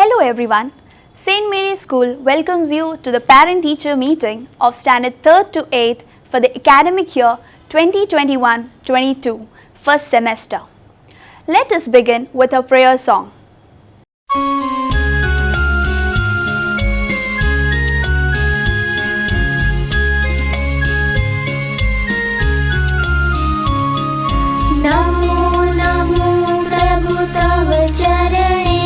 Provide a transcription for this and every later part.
Hello everyone. St. Mary's School welcomes you to the parent-teacher meeting of Standard 3rd to 8th for the academic year 2021-22 first semester. Let us begin with a prayer song. Namo Namo प्रभु तव चरणे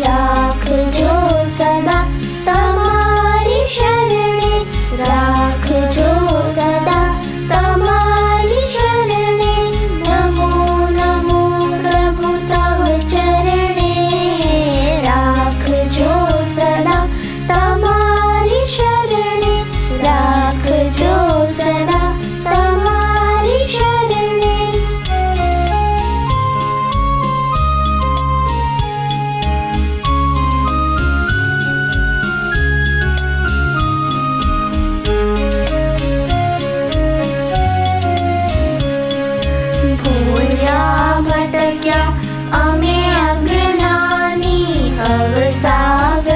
राखजो सदा तमारी शरणे राखजो सदा तमारी शरणे नमो नमो प्रभु तव चरणे राखजो सदा तमारी शरणे राखजो सदा तमारी शरणे भटक्या अमे अज्ञानी भवसागरमा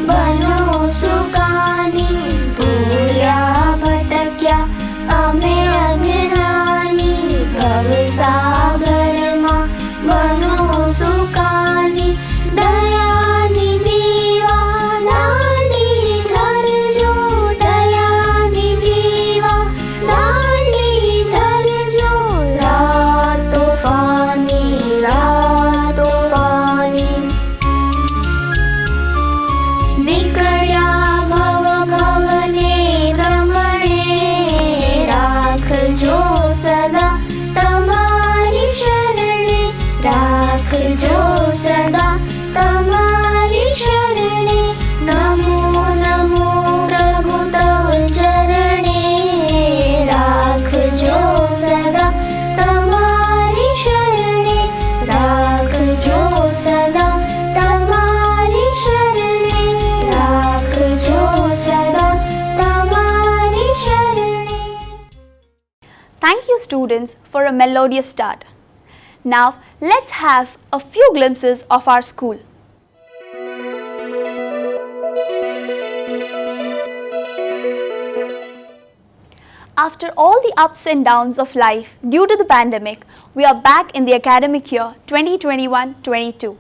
बनो सुखानी भूल्या भटक्या अमे अज्ञानी भवसागरमा बनो सुखानी दयानी दीवा दानी धरजो दयानी दीवा दानी धरजो रातो फानी निकळ्या भव भवने भ्रमणे राखजो सदा तमारी शरणे राखजो सदा तमारी शरणे नमो नमो प्रभु तव चरणे राखजो सदा तमारी शरणे राखजो सदा तमारी शरणे राखजो सदा तमारी शरणे. Thank you students for a melodious start. Now let's have a few glimpses of our school. After all the ups and downs of life due to the pandemic, we are back in the academic year 2021-22.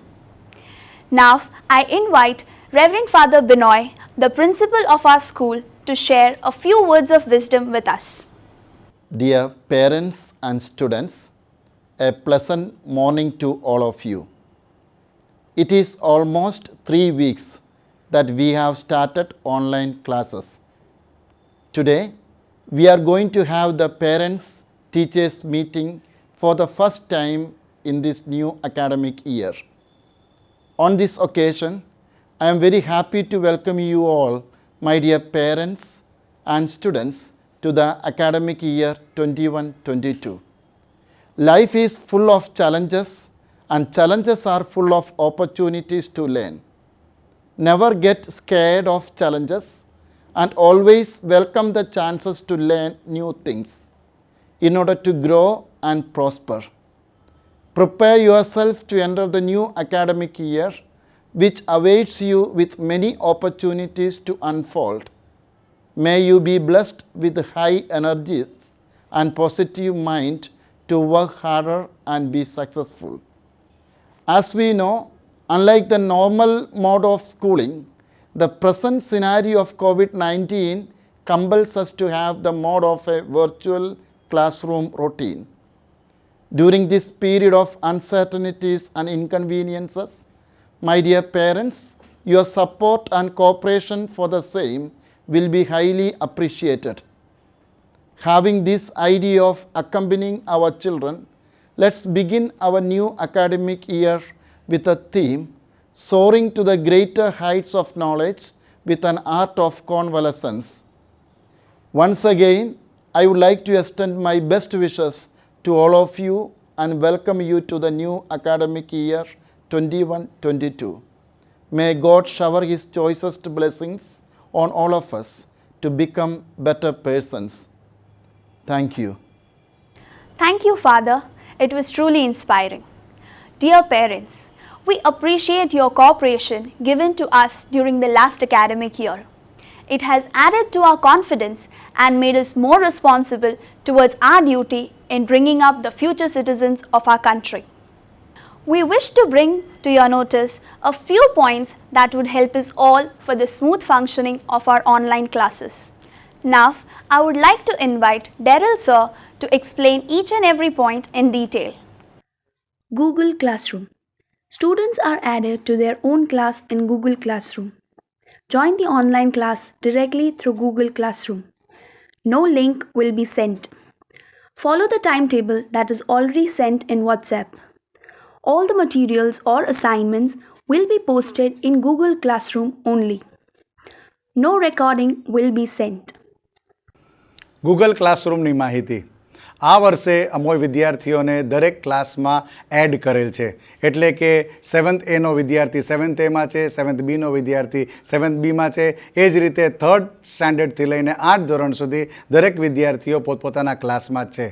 Now I invite Reverend Father Binoy, the principal of our school, to share a few words of wisdom with us. Dear parents and students, a pleasant morning to all of you. It is almost 3 weeks that we have started online classes. Today, we are going to have the parents-teachers meeting for the first time in this new academic year. On this occasion, I am very happy to welcome you all, my dear parents and students, to the academic year 21-22. Life is full of challenges, and challenges are full of opportunities to learn. Never get scared of challenges and always welcome the chances to learn new things in order to grow and prosper. Prepare yourself to enter the new academic year, which awaits you with many opportunities to unfold. May you be blessed with high energies and positive mind to work harder and be successful. As we know, unlike the normal mode of schooling, the present scenario of COVID-19 compels us to have the mode of a virtual classroom routine. During this period of uncertainties and inconveniences, my dear parents, your support and cooperation for the same will be highly appreciated. Having this idea of accompanying our children, let's begin our new academic year with a theme, soaring to the greater heights of knowledge with an art of convalescence. Once again, I would like to extend my best wishes to all of you and welcome you to the new academic year 21-22. May God shower His choicest blessings on all of us to become better persons. Thank you. Thank you, Father. It was truly inspiring. Dear parents, We appreciate your cooperation given to us during the last academic year. It has added to our confidence and made us more responsible towards our duty in bringing up the future citizens of our country. We wish to bring to your notice a few points that would help us all for the smooth functioning of our online classes. Now, I would like to invite Daryl sir to explain each and every point in detail. Google Classroom. Students are added to their own class in Google Classroom. Join the online class directly through Google Classroom. No link will be sent. Follow the timetable that is already sent in WhatsApp. All the materials or assignments will be posted in Google Classroom only. No recording will be sent. Google ક્લાસરૂમની માહિતી આ વર્ષે અમોય વિદ્યાર્થીઓને દરેક ક્લાસમાં add કરેલ છે, એટલે કે 7th એનો વિદ્યાર્થી 7th એમાં છે, 7th બીનો વિદ્યાર્થી 7th બીમાં છે, એ જ રીતે 3rd સ્ટાન્ડર્ડથી લઈને 8th ધોરણ સુધી દરેક વિદ્યાર્થીઓ પોતપોતાના ક્લાસમાં જ છે.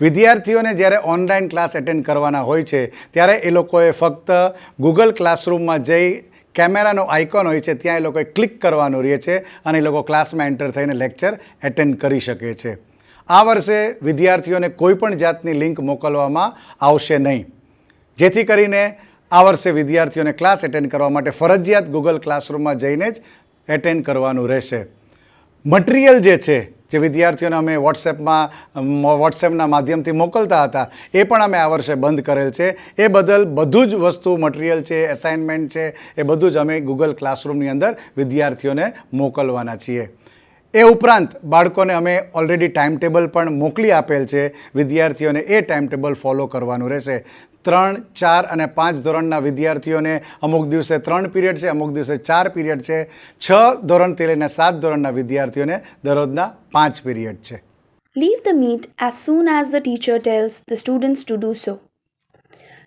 વિદ્યાર્થીઓને જ્યારે ઓનલાઈન ક્લાસ એટેન્ડ કરવાના હોય છે ત્યારે એ લોકોએ ફક્ત ગૂગલ ક્લાસરૂમમાં જઈ કેમેરાનો આઇકોન હોય છે ત્યાં એ લોકોએ ક્લિક કરવાનું રહે છે અને એ લોકો ક્લાસમાં એન્ટર થઈને લેક્ચર એટેન્ડ કરી શકે છે. આ વર્ષે વિદ્યાર્થીઓને કોઈ પણ જાતની લિંક મોકલવામાં આવશે નહીં, જેથી કરીને આ વર્ષે વિદ્યાર્થીઓને ક્લાસ એટેન્ડ કરવા માટે ફરજિયાત ગૂગલ ક્લાસરૂમમાં જઈને જ એટેન્ડ કરવાનું રહેશે. મટીરિયલ જે છે, જે વિદ્યાર્થીઓને અમે વોટ્સએપના માધ્યમથી મોકલતા હતા, એ પણ અમે આ વર્ષે બંધ કરેલ છે. એ બદલ બધું જ વસ્તુ, મટીરિયલ છે, એસાઇનમેન્ટ છે, એ બધું જ અમે ગૂગલ ક્લાસરૂમની અંદર વિદ્યાર્થીઓને મોકલવાના છીએ. એ ઉપરાંત બાળકોને અમે ઓલરેડી ટાઈમ ટેબલ પણ મોકલી આપેલ છે. વિદ્યાર્થીઓને એ ટાઈમ ટેબલ ફોલો કરવાનું રહેશે. 3, 4 અને 5 ધોરણના વિદ્યાર્થીઓને અમુક દિવસે 3 પીરિયડ છે, અમુક દિવસે 4 પીરિયડ છે. 6 ધોરણથી લઈને 7 ધોરણના વિદ્યાર્થીઓને દરરોજના 5 પીરિયડ છે. Leave the meet as soon as the teacher tells the students to do so.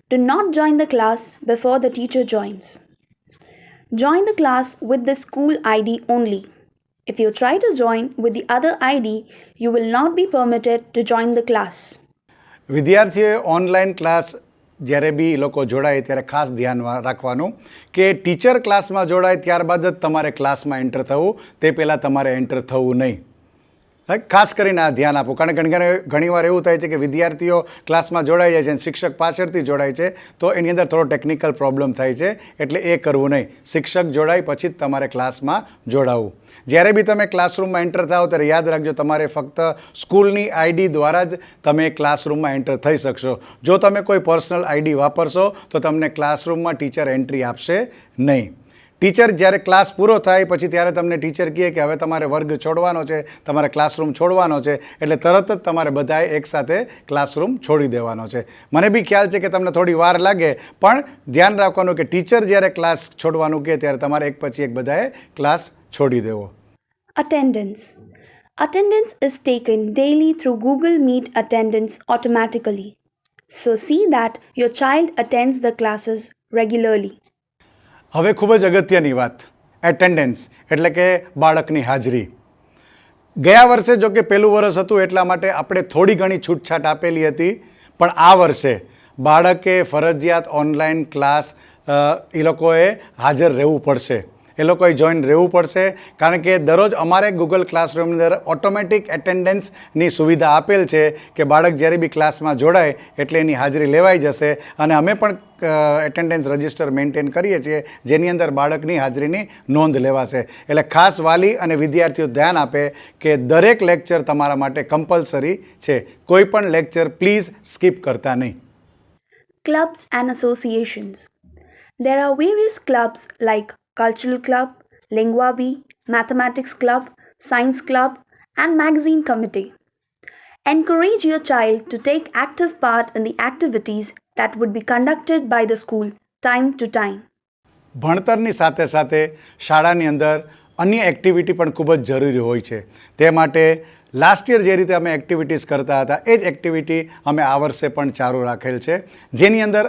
Do not join the class before the teacher joins. Join the class with the school ID only. If you try to join with the other ID, you will not be permitted to join the class. વિદ્યાર્થીઓએ online class જ્યારે બી લોકો જોડાય ત્યારે ખાસ ધ્યાન રાખવાનું કે teacher ક્લાસમાં જોડાય ત્યારબાદ જ તમારે ક્લાસમાં એન્ટર થવું, તે પહેલાં તમારે એન્ટર થવું નહીં. ખાસ કરીને આ ધ્યાન આપો, કારણ કે ઘણીવાર એવું થાય છે કે વિદ્યાર્થીઓ ક્લાસમાં જોડાઈ જાય છે અને શિક્ષક પાછળથી જોડાય છે, તો એની અંદર થોડો ટેકનિકલ પ્રોબ્લેમ થાય છે, એટલે એ કરવું નહીં. શિક્ષક જોડાય પછી જ તમારે ક્લાસમાં જોડાવવું. જ્યારે બી તમે ક્લાસરૂમમાં એન્ટર થાઓ ત્યારે યાદ રાખજો, તમારે ફક્ત સ્કૂલની આઈડી દ્વારા જ તમે ક્લાસરૂમમાં એન્ટર થઈ શકશો. જો તમે કોઈ પર્સનલ આઈડી વાપરશો તો તમને ક્લાસરૂમમાં ટીચર એન્ટ્રી આપશે નહીં. ટીચર જ્યારે ક્લાસ પૂરો થાય પછી ત્યારે તમને ટીચર કહે કે હવે તમારે વર્ગ છોડવાનો છે, તમારે ક્લાસરૂમ છોડવાનો છે, એટલે તરત જ તમારે બધાએ એકસાથે ક્લાસરૂમ છોડી દેવાનો છે. મને બી ખ્યાલ છે કે તમને થોડી વાર લાગે, પણ ધ્યાન રાખવાનું કે ટીચર જ્યારે ક્લાસ છોડવાનું કહે ત્યારે તમારે એક પછી એક બધાએ ક્લાસ છોડી દેવો. Attendance. Attendance is taken daily through Google Meet Attendance automatically. So see that your child attends the classes regularly. હવે ખૂબ જ અગત્યની વાત, એટેન્ડન્સ એટલે કે બાળકની હાજરી. ગયા વર્ષે જો કે પહેલું વર્ષ હતું એટલા માટે આપણે થોડી ઘણી છૂટછાટ આપેલી હતી, પણ આ વર્ષે બાળકે ફરજિયાત ઓનલાઈન ક્લાસ એ લોકોએ હાજર રહેવું પડશે, એ લોકોએ જોઈન રહેવું પડશે. કારણ કે દરરોજ અમારે ગૂગલ ક્લાસરૂમની અંદર ઓટોમેટિક એટેન્ડન્સની સુવિધા આપેલ છે કે બાળક જ્યારે બી ક્લાસમાં જોડાય એટલે એની હાજરી લેવાઈ જશે, અને અમે પણ એટેન્ડન્સ રજિસ્ટર મેન્ટેન કરીએ છીએ જેની અંદર બાળકની હાજરીની નોંધ લેવાશે. એટલે ખાસ વાલી અને વિદ્યાર્થીઓ ધ્યાન આપે કે દરેક લેક્ચર તમારા માટે કમ્પલસરી છે, કોઈ પણ લેક્ચર પ્લીઝ સ્કીપ કરતા નહીં. Clubs and associations. There are various clubs like Cultural Club, Lingua Bee, Mathematics Club, Science Club, and Magazine Committee. Encourage your child to take active part in the activities that would be conducted by the school time to time. ભણતરની સાથે સાથે શાળાની અંદર અન્ય activity પણ ખૂબ જ જરૂરી હોય છે. તે માટે લાસ્ટ યર જે રીતે અમે એક્ટિવિટીઝ કરતા હતા એ જ એક્ટિવિટી અમે આ વર્ષે પણ ચાલુ રાખેલ છે, જેની અંદર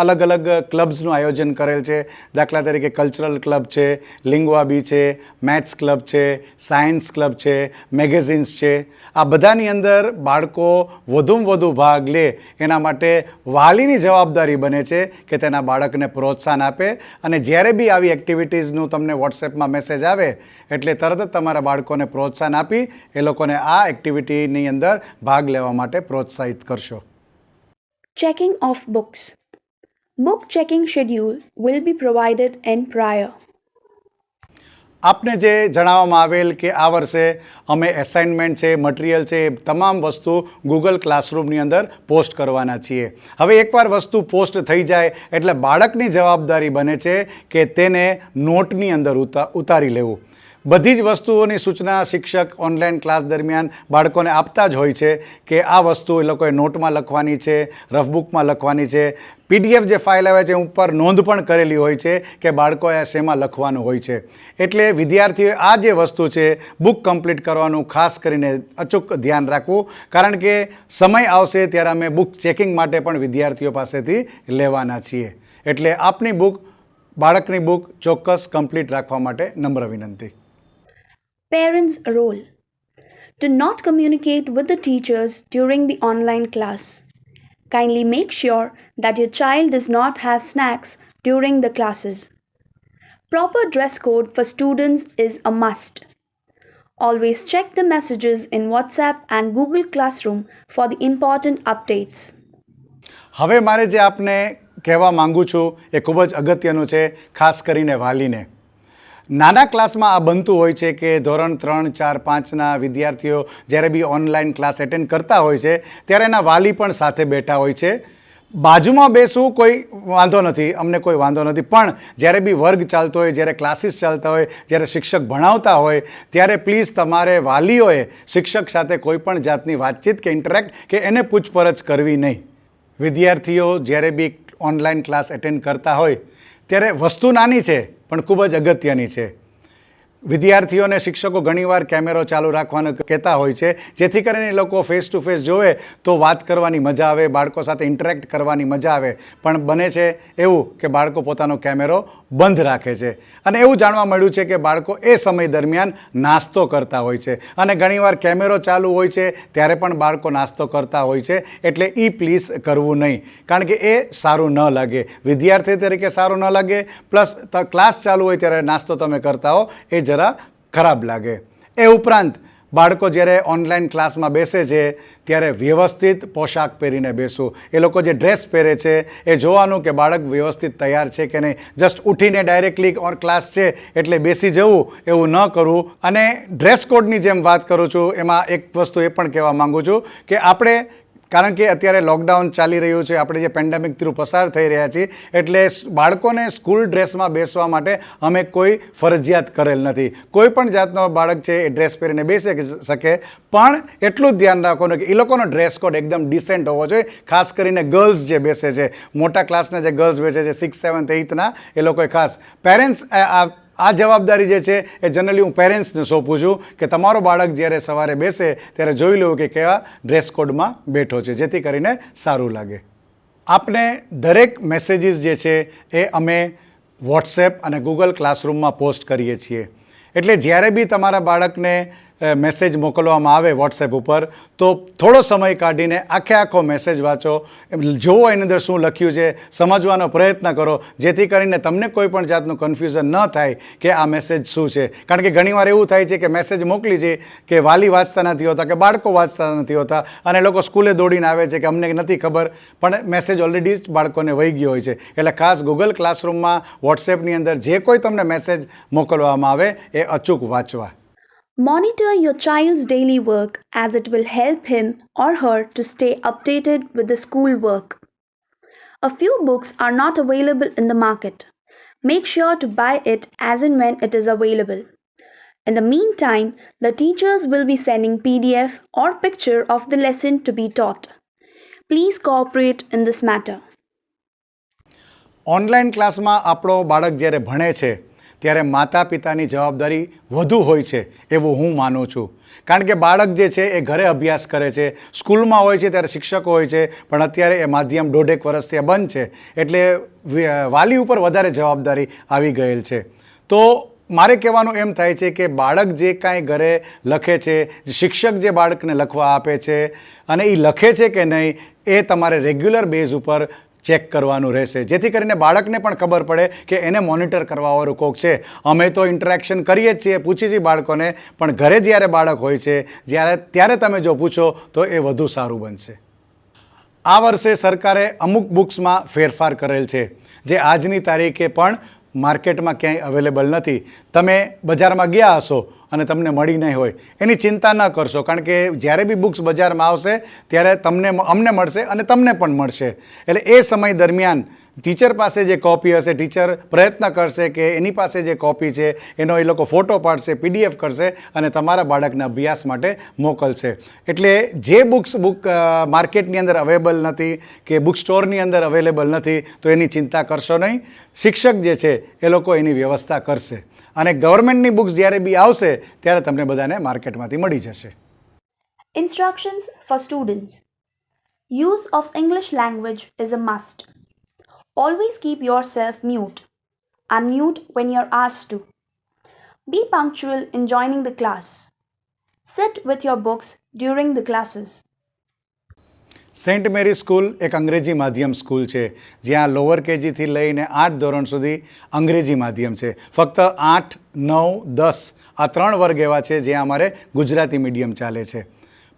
અલગ અલગ ક્લબ્સનું આયોજન કરેલ છે. દાખલા તરીકે કલ્ચરલ ક્લબ છે, લિંગવા બી છે, મેથ્સ ક્લબ છે, સાયન્સ ક્લબ છે, મેગેઝિન્સ છે. આ બધાની અંદર બાળકો વધુમાં વધુ ભાગ લે એના માટે વાલીની જવાબદારી બને છે કે તેના બાળકને પ્રોત્સાહન આપે, અને જ્યારે બી આવી એક્ટિવિટીઝનું તમને વોટ્સએપમાં મેસેજ આવે એટલે તરત જ તમારા બાળકોને પ્રોત્સાહન આપી એ લોકોને આ એક્ટિવિટીની અંદર ભાગ લેવા માટે પ્રોત્સાહિત કરશો. Checking of books. Book checking schedule will be provided in prior. આપને જે જણાવવામાં આવેલ કે આ વર્ષે અમે એસાઇનમેન્ટ છે, મટીરિયલ છે, એ તમામ વસ્તુ ગૂગલ ક્લાસરૂમની અંદર પોસ્ટ કરવાના છીએ. હવે એકવાર વસ્તુ પોસ્ટ થઈ જાય એટલે બાળકની જવાબદારી બને છે કે તેને નોટની અંદર ઉતારી લેવું. બધી જ વસ્તુઓની સૂચના શિક્ષક ઓનલાઈન ક્લાસ દરમિયાન બાળકોને આપતા જ હોય છે કે આ વસ્તુ એ લોકોએ નોટમાં લખવાની છે, રફબુકમાં લખવાની છે. PDF જે ફાઇલ આવે છે ઉપર નોંધ પણ કરેલી હોય છે કે બાળકોએ શેમાં લખવાનું હોય છે. એટલે વિદ્યાર્થીઓએ આ જે વસ્તુ છે બુક કમ્પ્લીટ કરવાનું ખાસ કરીને અચૂક ધ્યાન રાખવું, કારણ કે સમય આવશે ત્યારે અમે બુક ચેકિંગ માટે પણ વિદ્યાર્થીઓ પાસેથી લેવાના છીએ. એટલે આપની બુક, બાળકની બુક ચોક્કસ કમ્પ્લીટ રાખવા માટે નમ્ર વિનંતી. Parents' role. Do not communicate with the teachers during the online class. Kindly make sure that your child does not have snacks during the classes. Proper dress code for students is a must. Always check the messages in WhatsApp and Google Classroom for the important updates. હવે મારે જે આપને કહેવા માંગુ છું એ ખૂબ જ અગત્યનું છે, ખાસ કરીને વાલીને. નાના ક્લાસમાં આ બનતું હોય છે કે ધોરણ 3, 4, 5ના વિદ્યાર્થીઓ જ્યારે બી ઓનલાઈન ક્લાસ એટેન્ડ કરતા હોય છે ત્યારે એના વાલી પણ સાથે બેઠા હોય છે. બાજુમાં બેસવું કોઈ વાંધો નથી, અમને કોઈ વાંધો નથી, પણ જ્યારે બી વર્ગ ચાલતો હોય, જ્યારે ક્લાસીસ ચાલતા હોય, જ્યારે શિક્ષક ભણાવતા હોય ત્યારે પ્લીઝ તમારે વાલીઓએ શિક્ષક સાથે કોઈ પણ જાતની વાતચીત કે ઇન્ટરેક્ટ કે એને પૂછપરછ કરવી નહીં. વિદ્યાર્થીઓ જ્યારે બી ઓનલાઈન ક્લાસ એટેન્ડ કરતા હોય ત્યારે વસ્તુ નાની છે પણ ખૂબ જ અગત્યની છે. વિદ્યાર્થીઓને શિક્ષકો ઘણીવાર કેમેરો ચાલુ રાખવાનું કહેતા હોય છે, જેથી કરીને એ લોકો ફેસ ટુ ફેસ જોવે તો વાત કરવાની મજા આવે, બાળકો સાથે ઇન્ટરેક્ટ કરવાની મજા આવે. પણ બને છે એવું કે બાળકો પોતાનો કેમેરો બંધ રાખે છે, અને એવું જાણવા મળ્યું છે કે બાળકો એ સમય દરમિયાન નાસ્તો કરતા હોય છે, અને ઘણીવાર કેમેરો ચાલુ હોય છે ત્યારે પણ બાળકો નાસ્તો કરતા હોય છે. એટલે એ પ્લીઝ કરવું નહીં, કારણ કે એ સારું ન લાગે, વિદ્યાર્થી તરીકે સારું ન લાગે, પ્લસ ક્લાસ ચાલુ હોય ત્યારે નાસ્તો તમે કરતા હો એ જરા ખરાબ લાગે. એ ઉપરાંત બાળકો જ્યારે ઓનલાઈન ક્લાસમાં બેસે છે ત્યારે વ્યવસ્થિત પોશાક પહેરીને બેસવું. એ લોકો જે ડ્રેસ પહેરે છે એ જોવાનું કે બાળક વ્યવસ્થિત તૈયાર છે કે નહીં. જસ્ટ ઉઠીને ડાયરેક્ટલી ક્લાસ છે એટલે બેસી જવું એવું ન કરવું. અને ડ્રેસ કોડની જેમ વાત કરું છું એમાં એક વસ્તુ એ પણ કહેવા માગું છું કે આપણે, કારણ કે અત્યારે લોકડાઉન ચાલી રહ્યું છે, આપણે જે પેન્ડેમિક થ્રુ પસાર થઈ રહ્યા છીએ, એટલે બાળકોને સ્કૂલ ડ્રેસમાં બેસવા માટે અમે કોઈ ફરજિયાત કરેલ નથી. કોઈ પણ જાતનો બાળક છે એ ડ્રેસ પહેરીને બેસી શકે, પણ એટલું જ ધ્યાન રાખવાનું કે એ લોકોનો ડ્રેસ કોડ એકદમ ડિસેન્ટ હોવો જોઈએ. ખાસ કરીને ગર્લ્સ જે બેસે છે, મોટા ક્લાસના જે ગર્લ્સ બેસે છે 6th, 7th, 8thના, એ લોકોએ ખાસ. પેરેન્ટ્સ આ જવાબદારી જે છે એ જનરલી હું પેરેન્ટ્સને સોંપું છું કે તમારો બાળક જ્યારે સવારે બેસે ત્યારે જોઈ લેવું કે કેવા ડ્રેસ કોડમાં બેઠો છે, જેથી કરીને સારું લાગે. આપને દરેક મેસેજીસ જે છે એ અમે વોટ્સએપ અને ગૂગલ ક્લાસરૂમમાં પોસ્ટ કરીએ છીએ. એટલે જ્યારે બી તમારા બાળકને મેસેજ મોકલવામાં આવે વોટ્સએપ ઉપર તો થોડો સમય કાઢીને આખો મેસેજ વાંચો, જુઓ એની અંદર શું લખ્યું છે, સમજવાનો પ્રયત્ન કરો, જેથી કરીને તમને કોઈ પણ જાતનું કન્ફ્યુઝન ન થાય કે આ મેસેજ શું છે. કારણ કે ઘણીવાર એવું થાય છે કે મેસેજ મોકલી છે કે વાલી વાંચતા નથી હોતા કે બાળકો વાંચતા નથી હોતા, અને લોકો સ્કૂલે દોડીને આવે છે કે અમને નથી ખબર, પણ મેસેજ ઓલરેડી જ બાળકોને વહી ગયો હોય છે. એટલે ખાસ ગૂગલ ક્લાસરૂમમાં વોટ્સએપની અંદર જે કોઈ તમને મેસેજ મોકલવામાં આવે એ અચૂક વાંચવા. Monitor your child's daily work as it will help him or her to stay updated with the school work. A few books are not available in the market. Make sure to buy it as and when it is available. In the meantime, the teachers will be sending PDF or picture of the lesson to be taught. Please cooperate in this matter. Online ક્લાસમાં આપણો બાળક જ્યારે ભણે છે ત્યારે માતા પિતાની જવાબદારી વધુ હોય છે એવું હું માનું છું. કારણ કે બાળક જે છે એ ઘરે અભ્યાસ કરે છે, સ્કૂલમાં હોય છે ત્યારે શિક્ષકો હોય છે, પણ અત્યારે એ માધ્યમ 1.5 વર્ષથી બંધ છે, એટલે વાલી ઉપર વધારે જવાબદારી આવી ગયેલ છે. તો મારે કહેવાનું એમ થાય છે કે બાળક જે કાંઈ ઘરે લખે છે, શિક્ષક જે બાળકને લખવા આપે છે અને એ લખે છે કે નહીં એ તમારે રેગ્યુલર બેઝ ઉપર ચેક કરવાનું રહેશે, જેથી કરીને બાળકને પણ ખબર પડે કે એને મોનિટર કરવાવાળું કોક છે. અમે તો ઇન્ટરેક્શન કરીએ જ છીએ, પૂછીએ છીએ બાળકોને, પણ ઘરે જ્યારે બાળક હોય છે ત્યારે તમે જો પૂછો તો એ વધુ સારું બનશે. આ વર્ષે સરકારે અમુક બુક્સમાં ફેરફાર કરેલ છે જે આજની તારીખે પણ માર્કેટમાં ક્યાંય અવેલેબલ નથી. તમે બજારમાં ગયા હશો અને તમને મળી નહીં હોય, એની ચિંતા ન કરશો, કારણ કે જ્યારે બી બુક્સ બજારમાં આવશે ત્યારે અમને મળશે અને તમને પણ મળશે. એટલે એ સમય દરમિયાન ટીચર પાસે જે કોપી હશે, ટીચર પ્રયત્ન કરશે કે એની પાસે જે કોપી છે એનો એ લોકો ફોટો પાડશે, PDF કરશે અને તમારા બાળકના અભ્યાસ માટે મોકલશે. એટલે જે બુક માર્કેટની અંદર અવેલેબલ નથી કે બુક સ્ટોરની અંદર અવેલેબલ નથી તો એની ચિંતા કરશો નહીં. શિક્ષક જે છે એ લોકો એની વ્યવસ્થા કરશે અને ગવર્મેન્ટની બુક્સ જ્યારે બી આવશે ત્યારે તમને બધાને માર્કેટમાંથી મળી જશે. Instructions for students. Use of English language is a must. Always keep yourself mute. Unmute when you're asked to. Be punctual in joining the class. Sit with your books during the classes. Saint Mary school એક અંગ્રેજી માધ્યમ school છે જ્યાં lower કેજીથી લઈને 8 ધોરણ સુધી અંગ્રેજી માધ્યમ છે. ફક્ત 8, 9, 10 આ 3 વર્ગ એવા છે જ્યાં અમારે ગુજરાતી મીડિયમ ચાલે છે.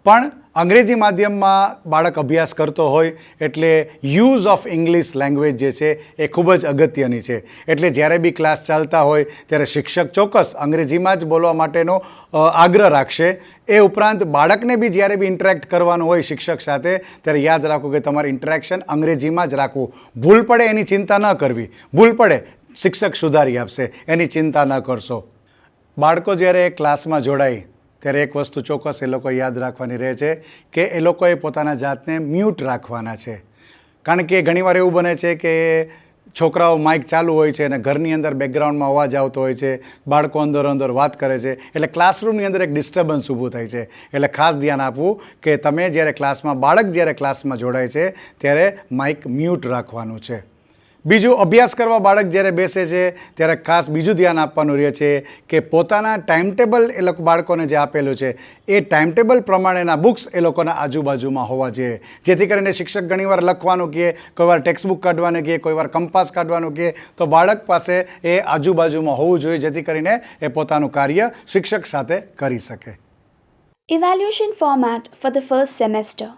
પણ અંગ્રેજી માધ્યમમાં બાળક અભ્યાસ કરતો હોય એટલે યુઝ ઓફ ઇંગ્લિશ લેંગ્વેજ જે છે એ ખૂબ જ અગત્યની છે. એટલે જ્યારે બી ક્લાસ ચાલતા હોય ત્યારે શિક્ષક ચોક્કસ અંગ્રેજીમાં જ બોલવા માટેનો આગ્રહ રાખશે. એ ઉપરાંત બાળકને બી જ્યારે બી ઇન્ટરેક્ટ કરવાનું હોય શિક્ષક સાથે ત્યારે યાદ રાખો કે તમારે ઇન્ટરેક્શન અંગ્રેજીમાં જ રાખવું. ભૂલ પડે એની ચિંતા ન કરવી, ભૂલ પડે શિક્ષક સુધારી આપશે, એની ચિંતા ન કરશો. બાળકો જ્યારે ક્લાસમાં જોડાય ત્યારે એક વસ્તુ ચોક્કસ એ લોકો યાદ રાખવાની રહે છે કે એ લોકોએ પોતાના જાતને મ્યુટ રાખવાના છે. કારણ કે ઘણીવાર એવું બને છે કે છોકરાઓ માઇક ચાલુ હોય છે અને ઘરની અંદર બેકગ્રાઉન્ડમાં અવાજ આવતો હોય છે, બાળકો અંદર વાત કરે છે, એટલે ક્લાસરૂમની અંદર એક ડિસ્ટર્બન્સ ઊભું થાય છે. એટલે ખાસ ધ્યાન આપવું કે તમે જ્યારે બાળક જ્યારે ક્લાસમાં જોડાય છે ત્યારે માઇક મ્યુટ રાખવાનું છે. બીજું, અભ્યાસ કરવા બાળક જ્યારે બેસે છે ત્યારે ખાસ બીજું ધ્યાન આપવાનું રહે છે કે પોતાના ટાઈમટેબલ એ લોકો બાળકોને જે આપેલું છે એ ટાઈમટેબલ પ્રમાણેના બુક્સ એ લોકોના આજુબાજુમાં હોવા જોઈએ, જેથી કરીને શિક્ષક ઘણીવાર લખવાનું કહે, કોઈવાર ટેક્સ્ટબુક કાઢવાનું કહે, કોઈવાર કંપાસ કાઢવાનું કહે, તો બાળક પાસે એ આજુબાજુમાં હોવું જોઈએ, જેથી કરીને એ પોતાનું કાર્ય શિક્ષક સાથે કરી શકે. Evaluation format for the first semester.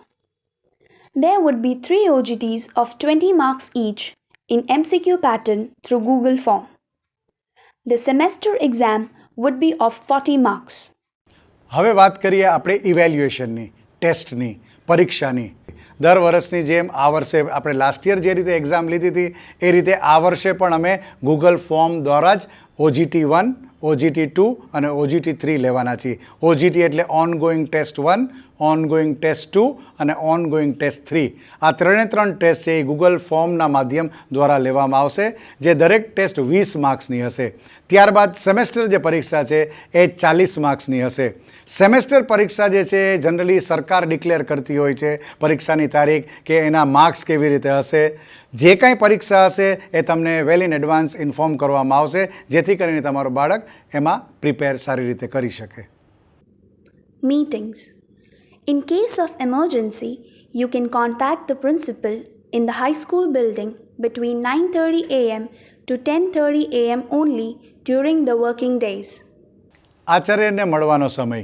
There would be 3 OGTs of 20 marks each in MCQ pattern through Google form. The semester exam would be of 40 marks. હવે વાત કરીએ આપણે ઇવેલ્યુએશનની, ટેસ્ટની, પરીક્ષાની. દર વર્ષની જેમ આ વર્ષે આપણે લાસ્ટ યર જે રીતે એક્ઝામ લીધી હતી એ રીતે આ વર્ષે પણ અમે ગૂગલ ફોર્મ દ્વારા જ OGT1, OGT2 અને OGT3 લેવાના છીએ. OGT એટલે ઓનગોઈંગ ટેસ્ટ 1, ઓનગોઈંગ ટેસ્ટ 2 અને ઓનગોઈંગ ટેસ્ટ 3. આ 3 ટેસ્ટ છે એ ગૂગલ ફોર્મના માધ્યમ દ્વારા લેવામાં આવશે, જે દરેક ટેસ્ટ 20 માર્ક્સની હશે. ત્યારબાદ સેમેસ્ટર જે પરીક્ષા છે એ 40 માર્ક્સની હશે. સેમેસ્ટર પરીક્ષા જે છે એ જનરલી સરકાર ડિક્લેર કરતી હોય છે પરીક્ષાની તારીખ કે એના માર્ક્સ કેવી રીતે હશે. જે કાંઈ પરીક્ષા હશે એ તમને વેલ ઇન એડવાન્સ ઇન્ફોર્મ કરવામાં આવશે, જેથી કરીને તમારું બાળક એમાં પ્રિપેર સારી રીતે કરી શકે. Meetings. In case of emergency, you can contact the principal in the high school building between 9:30 a.m. to 10:30 a.m. only during the working days. આચાર્યને મળવાનો સમય.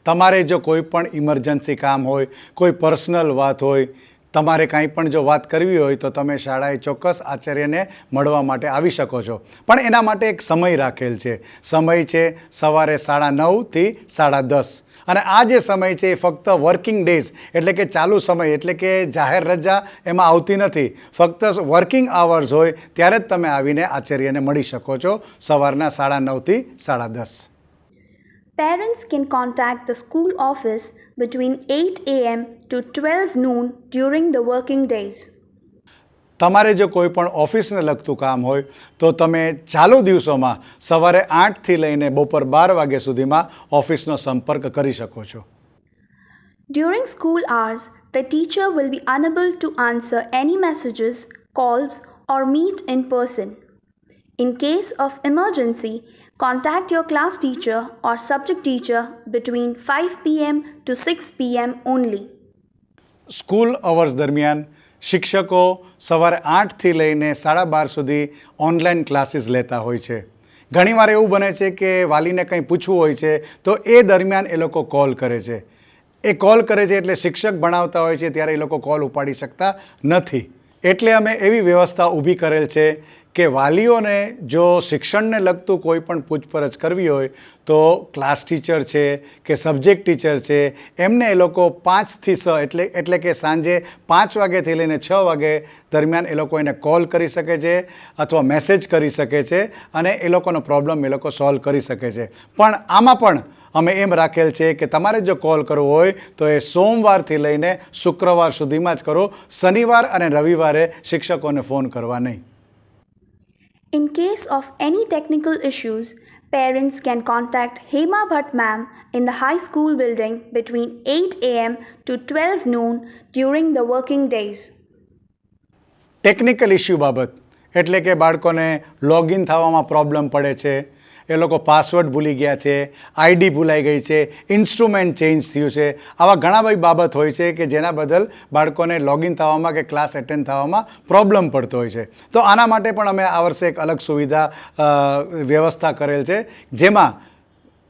તમારે જો કોઈ પણ ઇમરજન્સી કામ હોય, કોઈ પર્સનલ વાત હોય, તમારે કાંઈ પણ જો વાત કરવી હોય તો તમે શાળાએ ચોક્કસ આચાર્યને મળવા માટે આવી શકો છો. પણ એના માટે એક સમય રાખેલ છે. સમય છે સવારે 9:30 થી 10:30. અને આ જે સમય છે એ ફક્ત વર્કિંગ ડેઝ એટલે કે ચાલુ સમય, એટલે કે જાહેર રજા એમાં આવતી નથી. ફક્ત વર્કિંગ આવર્સ હોય ત્યારે જ તમે આવીને આચાર્યને મળી શકો છો સવારના 9:30 થી 10:30. Parents can contact the school office between 8 a.m. to 12 noon during the working days. તમારે જો કોઈ પણ ઓફિસને લગતું કામ હોય તો તમે ચાલુ દિવસોમાં સવારે 8થી લઈને બપોર 12 વાગ્યા સુધીમાં ઓફિસનો સંપર્ક કરી શકો છો. During school hours, the teacher will be unable to answer any messages, calls, or meet in person. In case of emergency, contact your class teacher or subject teacher between 5 p.m. to 6 p.m. only. School hours દરમિયાન શિક્ષકો સવારે 8થી લઈને 12:30 સુધી online classes લેતા હોય છે. ઘણીવાર એવું બને છે કે વાલીને કંઈ પૂછવું હોય છે તો એ દરમિયાન એ લોકો કોલ કરે છે. એ કોલ કરે છે એટલે શિક્ષક ભણાવતા હોય છે ત્યારે એ લોકો કોલ ઉપાડી શકતા નથી. એટલે અમે એવી વ્યવસ્થા ઊભી કરેલ છે કે વાલીઓને જો શિક્ષણને લગતું કોઈ પણ પૂછપરછ કરવી હોય તો ક્લાસ ટીચર છે કે સબ્જેક્ટ ટીચર છે એમને એ લોકો 5થી 6 એટલે કે સાંજે 5 વાગ્યાથી લઈને 6 વાગે દરમિયાન એ લોકો એને કોલ કરી શકે છે અથવા મેસેજ કરી શકે છે અને એ લોકોનો પ્રોબ્લેમ એ લોકો સોલ્વ કરી શકે છે. પણ આમાં પણ અમે એમ રાખેલ છે કે તમારે જો કોલ કરવો હોય તો એ સોમવારથી લઈને શુક્રવાર સુધીમાં જ કરો. શનિવાર અને રવિવારે શિક્ષકોને ફોન કરવા નહીં. In case of any technical issues, parents can contact Hema Bhatt ma'am in the high school building between 8 a.m. to 12 noon during the working days. Technical issue બાબત એટલે કે બાળકોને લોગિન થવામાં પ્રોબ્લેમ પડે છે, એ લોકો પાસવર્ડ ભૂલી ગયા છે, આઈડી ભૂલાઈ ગઈ છે, ઇન્સ્ટ્રુમેન્ટ ચેન્જ થયું છે, આવા ઘણા બધી બાબત હોય છે કે જેના બદલ બાળકોને લોગિન થવામાં કે ક્લાસ એટેન્ડ થવામાં પ્રોબ્લેમ પડતો હોય છે. તો આના માટે પણ અમે આ વર્ષે એક અલગ સુવિધા વ્યવસ્થા કરેલ છે જેમાં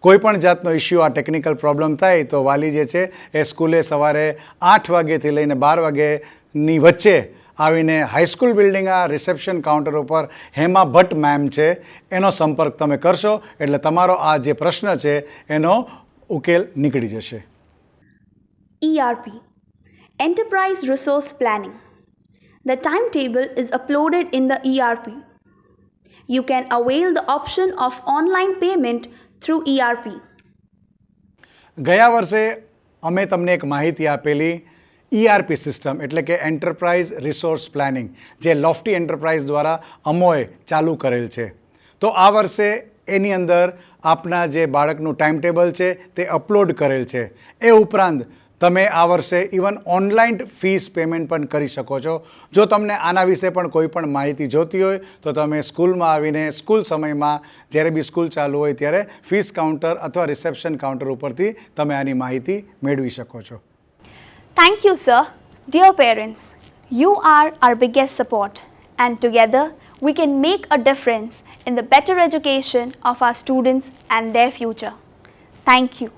કોઈ પણ જાતનો ઇસ્યુ આ ટેકનિકલ પ્રોબ્લેમ થાય તો વાલી જે છે એ સ્કૂલે સવારે 8 વાગ્યાથી લઈને 12 વાગ્યાની વચ્ચે આવીને હાઈસ્કૂલ બિલ્ડિંગ આ રિસેપ્શન કાઉન્ટર ઉપર હેમા ભટ્ટ મેમ છે એનો સંપર્ક તમે કરશો એટલે તમારો આ જે પ્રશ્ન છે એનો ઉકેલ નીકળી જશે. ERP, Enterprise Resource Planning. The timetable is uploaded in the ERP. You can avail the option of online payment through ERP. ગયા વર્ષે અમે તમને એક માહિતી આપેલી ERP સિસ્ટમ એટલે કે એન્ટરપ્રાઇઝ રિસોર્સ પ્લાનિંગ જે લોફ્ટી એન્ટરપ્રાઇઝ દ્વારા અમોએ ચાલુ કરેલ છે. તો આ વર્ષે એની અંદર આપના જે બાળકનું ટાઈમ ટેબલ છે તે અપલોડ કરેલ છે. એ ઉપરાંત તમે આ વર્ષે ઇવન ઓનલાઈન ફીસ પેમેન્ટ પણ કરી શકો છો. જો તમને આના વિશે પણ કોઈ પણ માહિતી જોતી હોય તો તમે સ્કૂલમાં આવીને સ્કૂલ સમયમાં જ્યારે બી સ્કૂલ ચાલુ હોય ત્યારે ફીસ કાઉન્ટર અથવા રિસેપ્શન કાઉન્ટર ઉપરથી તમે આની માહિતી મેળવી શકો છો. Thank you, sir. Dear parents, you are our biggest support, and together we can make a difference in the better education of our students and their future. Thank you.